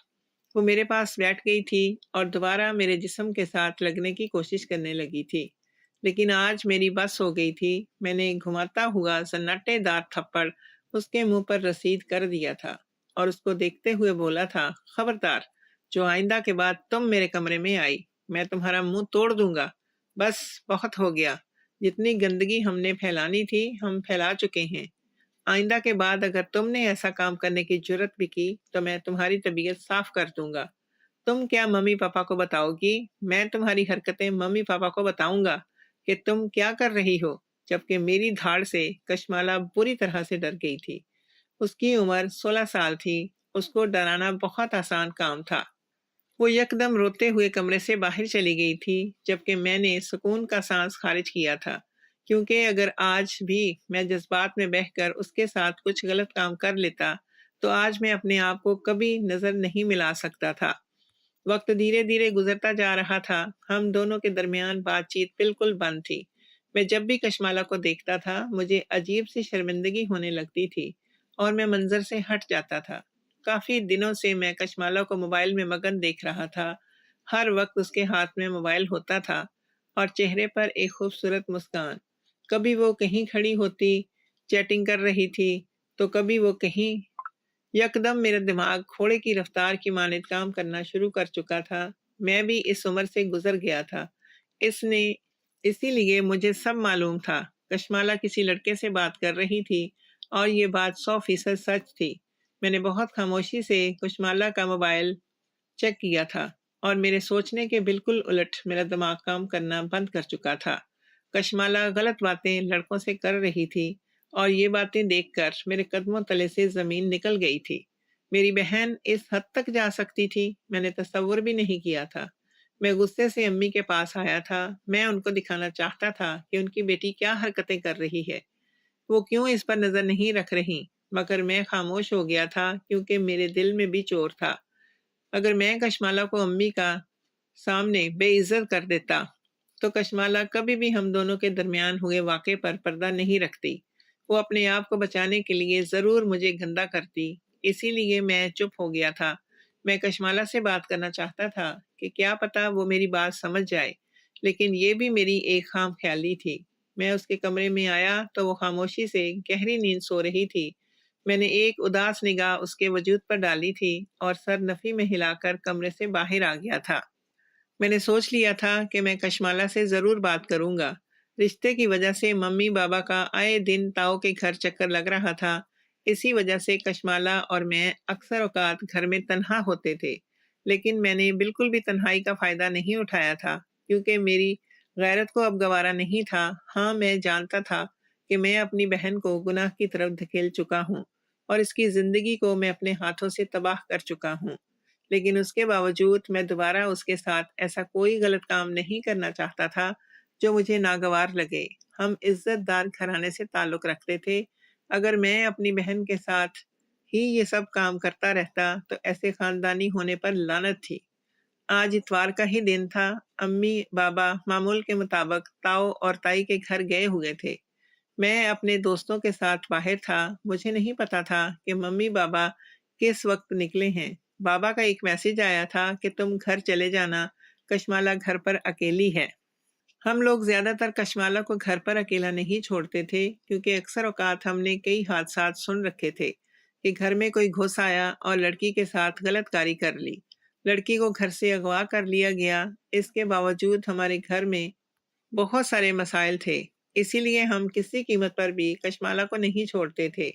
वो मेरे पास बैठ गई थी और दोबारा मेरे जिस्म के साथ लगने की कोशिश करने लगी थी। लेकिन आज मेरी बस हो गई थी। मैंने घुमाता हुआ सन्नाटेदार थप्पड़ उसके मुंह पर रसीद कर दिया था और उसको देखते हुए बोला था, खबरदार, जो आइंदा के बाद तुम मेरे कमरे में आई, मैं तुम्हारा मुंह तोड़ दूंगा। बस, बहुत हो गया। जितनी गंदगी हमने फैलानी थी, हम फैला चुके हैं। आइंदा के बाद अगर तुमने ऐसा काम करने की जुर्रत भी की, तो मैं तुम्हारी तबीयत साफ कर दूंगा। तुम क्या मम्मी पापा को बताओगी? मैं तुम्हारी हरकतें मम्मी पापा को बताऊंगा कि तुम क्या कर रही हो। जबकि मेरी धाड़ से कशमाला बुरी तरह से डर गई थी। उसकी उम्र 16 साल थी। उसको डराना बहुत आसान काम था। वो यकदम रोते हुए कमरे से बाहर चली गई थी, जबकि मैंने सुकून का सांस खारिज किया था, क्योंकि अगर आज भी मैं जज्बात में बहकर उसके साथ कुछ गलत काम कर लेता, तो आज मैं अपने आप को कभी नजर नहीं मिला सकता था। वक्त धीरे धीरे गुजरता जा रहा था। हम दोनों के दरमियान बातचीत बिल्कुल बंद थी। मैं जब भी कशमाला को देखता था, मुझे अजीब सी शर्मिंदगी होने लगती थी और मैं मंजर से हट जाता था। काफी दिनों से मैं कशमाला को मोबाइल में मगन देख रहा था। हर वक्त उसके हाथ में मोबाइल होता था और चेहरे पर एक खूबसूरत मुस्कान। कभी वो कहीं खड़ी होती, चैटिंग कर रही थी, तो कभी वो कहीं। यकदम मेरा दिमाग घोड़े की रफ्तार की मानित काम करना शुरू कर चुका था। मैं भी इस उम्र से गुजर गया था। इसने इसीलिए मुझे सब मालूम था। कशमाला किसी लड़के से बात कर रही थी और ये बात 100% सच थी। मैंने बहुत खामोशी से कशमाला का मोबाइल चेक किया था और मेरे सोचने के बिल्कुल उलट मेरा दिमाग काम करना बंद कर चुका था। कशमाला गलत बातें लड़कों से कर रही थी और ये बातें देखकर मेरे कदमों तले से जमीन निकल गई थी। मेरी बहन इस हद तक जा सकती थी, मैंने तस्वुर भी नहीं किया था। मैं गुस्से से अम्मी के पास आया था। मैं उनको दिखाना चाहता था कि उनकी बेटी क्या हरकतें कर रही है, वो क्यों इस पर नजर नहीं रख रही। मगर मैं खामोश हो गया था, क्योंकि मेरे दिल में भी चोर था। अगर मैं कशमाला को अम्मी का सामने बेइज्जत कर देता, تو کشمالہ کبھی بھی ہم دونوں کے درمیان ہوئے واقعے پر پردہ نہیں رکھتی۔ وہ اپنے آپ کو بچانے کے لیے ضرور مجھے گندا کرتی، اسی لیے میں چپ ہو گیا تھا۔ میں کشمالہ سے بات کرنا چاہتا تھا کہ کیا پتا وہ میری بات سمجھ جائے، لیکن یہ بھی میری ایک خام خیالی تھی۔ میں اس کے کمرے میں آیا تو وہ خاموشی سے گہری نیند سو رہی تھی۔ میں نے ایک اداس نگاہ اس کے وجود پر ڈالی تھی اور سر نفی میں ہلا کر کمرے سے باہر آ گیا تھا۔ میں نے سوچ لیا تھا کہ میں کشمالہ سے ضرور بات کروں گا۔ رشتے کی وجہ سے ممی بابا کا آئے دن تاؤ کے گھر چکر لگ رہا تھا۔ اسی وجہ سے کشمالہ اور میں اکثر اوقات گھر میں تنہا ہوتے تھے، لیکن میں نے بالکل بھی تنہائی کا فائدہ نہیں اٹھایا تھا، کیونکہ میری غیرت کو اب گوارا نہیں تھا۔ ہاں، میں جانتا تھا کہ میں اپنی بہن کو گناہ کی طرف دھکیل چکا ہوں اور اس کی زندگی کو میں اپنے ہاتھوں سے تباہ کر چکا ہوں، لیکن اس کے باوجود میں دوبارہ اس کے ساتھ ایسا کوئی غلط کام نہیں کرنا چاہتا تھا جو مجھے ناگوار لگے۔ ہم عزت دار گھرانے سے تعلق رکھتے تھے۔ اگر میں اپنی بہن کے ساتھ ہی یہ سب کام کرتا رہتا تو ایسے خاندانی ہونے پر لعنت تھی۔ آج اتوار کا ہی دن تھا۔ امی بابا معمول کے مطابق تاؤ اور تائی کے گھر گئے ہوئے تھے۔ میں اپنے دوستوں کے ساتھ باہر تھا۔ مجھے نہیں پتا تھا کہ ممی بابا کس وقت نکلے ہیں۔ بابا کا ایک میسج آیا تھا کہ تم گھر چلے جانا، کشمالہ گھر پر اکیلی ہے۔ ہم لوگ زیادہ تر کشمالہ کو گھر پر اکیلا نہیں چھوڑتے تھے، کیونکہ اکثر اوقات ہم نے کئی حادثات سن رکھے تھے کہ گھر میں کوئی گھس آیا اور لڑکی کے ساتھ غلط کاری کر لی، لڑکی کو گھر سے اغوا کر لیا گیا۔ اس کے باوجود ہمارے گھر میں بہت سارے مسائل تھے، اسی لیے ہم کسی قیمت پر بھی کشمالہ کو نہیں چھوڑتے تھے۔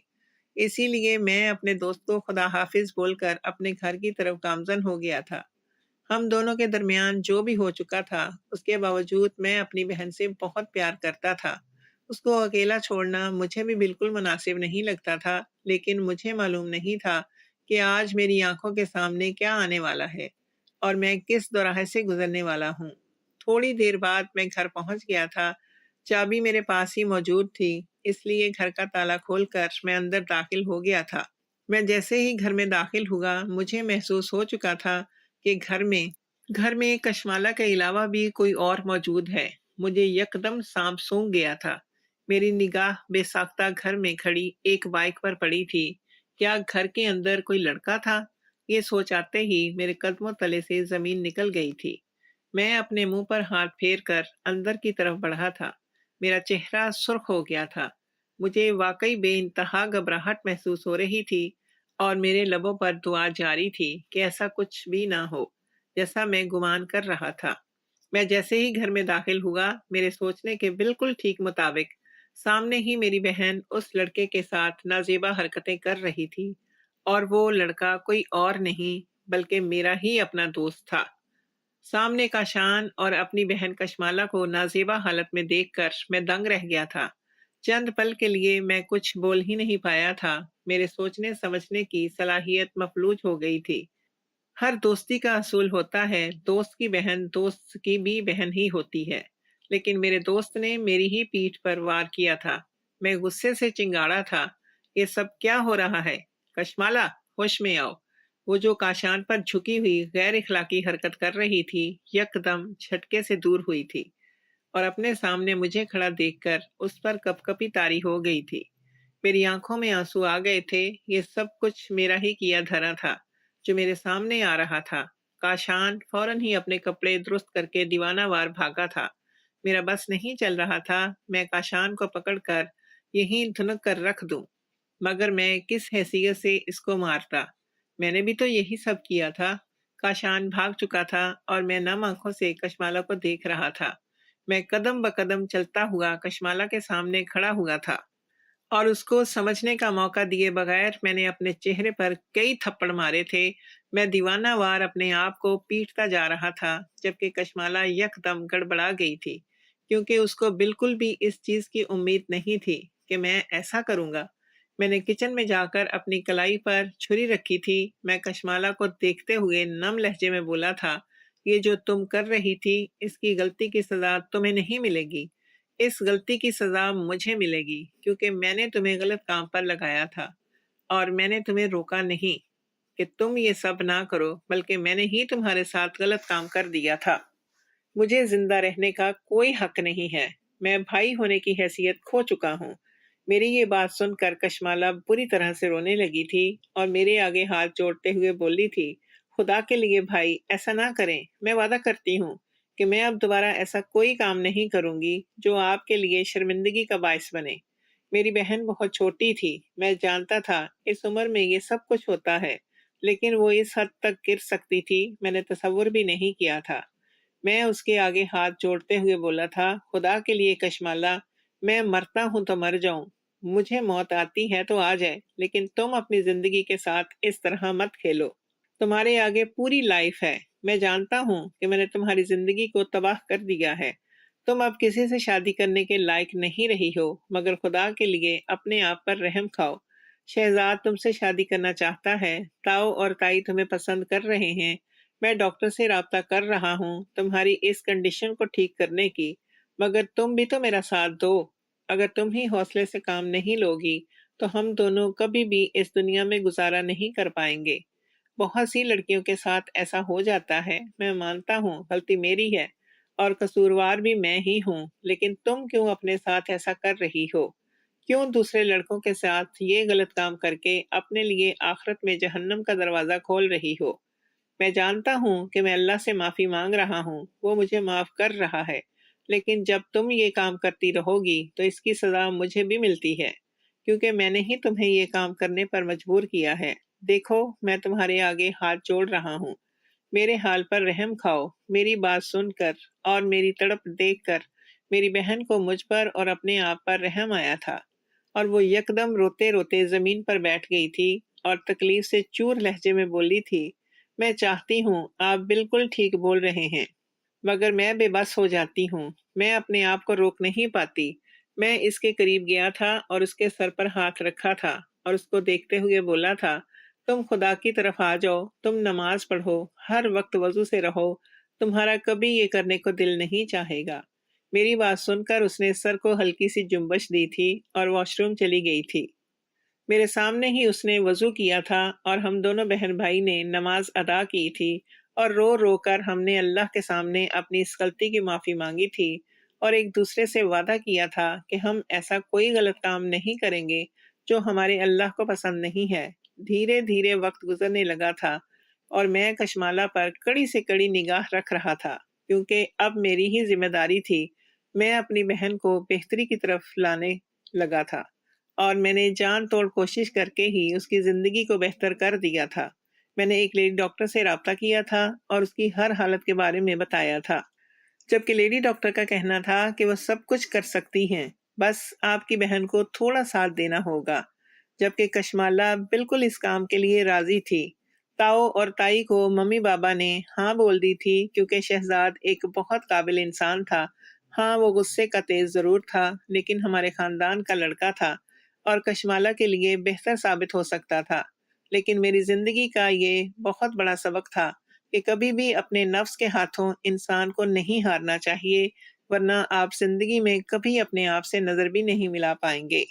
اسی لیے میں اپنے دوست کو خدا حافظ بول کر اپنے گھر کی طرف گامزن ہو گیا تھا۔ ہم دونوں کے درمیان جو بھی ہو چکا تھا، اس کے باوجود میں اپنی بہن سے بہت پیار کرتا تھا۔ اس کو اکیلا چھوڑنا مجھے بھی بالکل مناسب نہیں لگتا تھا، لیکن مجھے معلوم نہیں تھا کہ آج میری آنکھوں کے سامنے کیا آنے والا ہے اور میں کس دوراہے سے گزرنے والا ہوں۔ تھوڑی دیر بعد میں گھر پہنچ گیا تھا۔ چابی میرے پاس ہی موجود تھی، اس لیے گھر کا تالا کھول کر میں اندر داخل ہو گیا تھا۔ میں جیسے ہی گھر میں داخل ہوا، مجھے محسوس ہو چکا تھا کہ گھر میں کشمالہ کے علاوہ بھی کوئی اور موجود ہے۔ مجھے یکدم سانپ سونگھ گیا تھا۔ میری نگاہ بے ساختہ گھر میں کھڑی ایک بائک پر پڑی تھی۔ کیا گھر کے اندر کوئی لڑکا تھا؟ یہ سوچ آتے ہی میرے قدموں تلے سے زمین نکل گئی تھی۔ میں اپنے منہ پر ہاتھ پھیر کر اندر کی طرف بڑھا تھا۔ میرا چہرہ سرخ ہو گیا تھا۔ مجھے واقعی بے انتہا گھبراہٹ محسوس ہو رہی تھی اور میرے لبوں پر دعا جاری تھی کہ ایسا کچھ بھی نہ ہو جیسا میں گمان کر رہا تھا۔ میں جیسے ہی گھر میں داخل ہوا، میرے سوچنے کے بالکل ٹھیک مطابق سامنے ہی میری بہن اس لڑکے کے ساتھ نازیبا حرکتیں کر رہی تھی، اور وہ لڑکا کوئی اور نہیں بلکہ میرا ہی اپنا دوست تھا۔ سامنے کاشان اور اپنی بہن کشمالہ کو نازیبا حالت میں دیکھ کر میں دنگ رہ گیا تھا۔ چند پل کے لیے میں کچھ بول ہی نہیں پایا تھا۔ میرے سوچنے سمجھنے کی صلاحیت مفلوج ہو گئی تھی۔ ہر دوستی کا اصول ہوتا ہے، دوست کی بہن دوست کی بھی بہن ہی ہوتی ہے، لیکن میرے دوست نے میری ہی پیٹھ پر وار کیا تھا۔ میں غصے سے چنگاڑا تھا، یہ سب کیا ہو رہا ہے؟ کشمالہ، ہوش میں آؤ۔ وہ جو کاشان پر جھکی ہوئی غیر اخلاقی حرکت کر رہی تھی، یکدم جھٹکے سے دور ہوئی تھی اور اپنے سامنے مجھے کھڑا دیکھ کر اس پر کپ کپی طاری ہو گئی تھی۔ میری آنکھوں میں آنسو آ گئے تھے۔ یہ سب کچھ میرا ہی کیا دھرا تھا جو میرے سامنے آ رہا تھا۔ کاشان فوراً ہی اپنے کپڑے درست کر کے دیوانہ وار بھاگا تھا۔ میرا بس نہیں چل رہا تھا میں کاشان کو پکڑ کر یہیں دھنک کر رکھ دوں، مگر میں کس حیثیت سے اس کو مارتا؟ میں نے بھی تو یہی سب کیا تھا۔ کاشان بھاگ چکا تھا اور میں نم آنکھوں سے کشمالہ کو دیکھ رہا تھا۔ میں قدم بقدم چلتا ہوا کشمالہ کے سامنے کھڑا ہوا تھا اور اس کو سمجھنے کا موقع دیے بغیر میں نے اپنے چہرے پر کئی تھپڑ مارے تھے۔ میں دیوانہ وار اپنے آپ کو پیٹتا جا رہا تھا، جبکہ کشمالہ یکدم گڑبڑا گئی تھی، کیونکہ اس کو بالکل بھی اس چیز کی امید نہیں تھی کہ میں ایسا کروں گا۔ میں نے کچن میں جا کر اپنی کلائی پر چھری رکھی تھی۔ میں کشمالہ کو دیکھتے ہوئے نم لہجے میں بولا تھا، یہ جو تم کر رہی تھی، اس کی غلطی کی سزا تمہیں نہیں ملے گی۔ اس غلطی کی سزا مجھے ملے گی، کیونکہ میں نے تمہیں غلط کام پر لگایا تھا اور میں نے تمہیں روکا نہیں کہ تم یہ سب نہ کرو، بلکہ میں نے ہی تمہارے ساتھ غلط کام کر دیا تھا۔ مجھے زندہ رہنے کا کوئی حق نہیں ہے۔ میں بھائی ہونے کی حیثیت کھو چکا ہوں۔ میری یہ بات سن کر کشمالہ بری طرح سے رونے لگی تھی اور میرے آگے ہاتھ جوڑتے ہوئے بولی تھی، خدا کے لیے بھائی ایسا نہ کریں، میں وعدہ کرتی ہوں کہ میں اب دوبارہ ایسا کوئی کام نہیں کروں گی جو آپ کے لیے شرمندگی کا باعث بنے۔ میری بہن بہت چھوٹی تھی، میں جانتا تھا اس عمر میں یہ سب کچھ ہوتا ہے، لیکن وہ اس حد تک گر سکتی تھی میں نے تصور بھی نہیں کیا تھا۔ میں اس کے آگے ہاتھ جوڑتے ہوئے بولا تھا، خدا کے لیے کشمالہ، میں مرتا ہوں تو مر جاؤں، مجھے موت آتی ہے تو آ جائے، لیکن تم اپنی زندگی کے ساتھ اس طرح مت کھیلو۔ تمہارے آگے پوری لائف ہے۔ میں جانتا ہوں کہ میں نے تمہاری زندگی کو تباہ کر دیا ہے۔ تم اب کسی سے شادی کرنے کے لائق نہیں رہی ہو، مگر خدا کے لیے اپنے آپ پر رحم کھاؤ۔ شہزاد تم سے شادی کرنا چاہتا ہے، تاؤ اور تائی تمہیں پسند کر رہے ہیں۔ میں ڈاکٹر سے رابطہ کر رہا ہوں تمہاری اس کنڈیشن کو ٹھیک کرنے کی، مگر تم بھی تو میرا ساتھ دو۔ اگر تم ہی حوصلے سے کام نہیں لوگی تو ہم دونوں کبھی بھی اس دنیا میں گزارا نہیں کر پائیں گے۔ بہت سی لڑکیوں کے ساتھ ایسا ہو جاتا ہے، میں مانتا ہوں غلطی میری ہے اور قصوروار بھی میں ہی ہوں، لیکن تم کیوں اپنے ساتھ ایسا کر رہی ہو؟ کیوں دوسرے لڑکوں کے ساتھ یہ غلط کام کر کے اپنے لیے آخرت میں جہنم کا دروازہ کھول رہی ہو؟ میں جانتا ہوں کہ میں اللہ سے معافی مانگ رہا ہوں، وہ مجھے معاف کر رہا ہے، لیکن جب تم یہ کام کرتی رہو گی تو اس کی سزا مجھے بھی ملتی ہے، کیونکہ میں نے ہی تمہیں یہ کام کرنے پر مجبور کیا ہے۔ دیکھو میں تمہارے آگے ہاتھ جوڑ رہا ہوں، میرے حال پر رحم کھاؤ۔ میری بات سن کر اور میری تڑپ دیکھ کر میری بہن کو مجھ پر اور اپنے آپ پر رحم آیا تھا، اور وہ یکدم روتے روتے زمین پر بیٹھ گئی تھی اور تکلیف سے چور لہجے میں بولی تھی، میں چاہتی ہوں آپ بالکل ٹھیک بول رہے ہیں، مگر میں بے بس ہو جاتی ہوں، میں اپنے آپ کو روک نہیں پاتی۔ میں اس کے قریب گیا تھا اور اس کے سر پر ہاتھ رکھا تھا اور اس کو دیکھتے ہوئے بولا تھا، تم خدا کی طرف آ جاؤ، تم نماز پڑھو، ہر وقت وضو سے رہو، تمہارا کبھی یہ کرنے کو دل نہیں چاہے گا۔ میری بات سن کر اس نے سر کو ہلکی سی جنبش دی تھی اور واش روم چلی گئی تھی۔ میرے سامنے ہی اس نے وضو کیا تھا اور ہم دونوں بہن بھائی نے نماز ادا کی تھی، اور رو رو کر ہم نے اللہ کے سامنے اپنی اس غلطی کی معافی مانگی تھی اور ایک دوسرے سے وعدہ کیا تھا کہ ہم ایسا کوئی غلط کام نہیں کریں گے جو ہمارے اللہ کو پسند نہیں ہے۔ دھیرے دھیرے وقت گزرنے لگا تھا اور میں کشمالہ پر کڑی سے کڑی نگاہ رکھ رہا تھا، کیونکہ اب میری ہی ذمہ داری تھی۔ میں اپنی بہن کو بہتری کی طرف لانے لگا تھا اور میں نے جان توڑ کوشش کر کے ہی اس کی زندگی کو بہتر کر دیا تھا۔ میں نے ایک لیڈی ڈاکٹر سے رابطہ کیا تھا اور اس کی ہر حالت کے بارے میں بتایا تھا، جبکہ لیڈی ڈاکٹر کا کہنا تھا کہ وہ سب کچھ کر سکتی ہیں، بس آپ کی بہن کو تھوڑا ساتھ دینا ہوگا، جبکہ کشمالہ بالکل اس کام کے لیے راضی تھی۔ تاؤ اور تائی کو ممی بابا نے ہاں بول دی تھی، کیونکہ شہزاد ایک بہت قابل انسان تھا۔ ہاں وہ غصے کا تیز ضرور تھا، لیکن ہمارے خاندان کا لڑکا تھا اور کشمالہ کے لیے بہتر ثابت ہو سکتا تھا۔ لیکن میری زندگی کا یہ بہت بڑا سبق تھا کہ کبھی بھی اپنے نفس کے ہاتھوں انسان کو نہیں ہارنا چاہیے، ورنہ آپ زندگی میں کبھی اپنے آپ سے نظر بھی نہیں ملا پائیں گے۔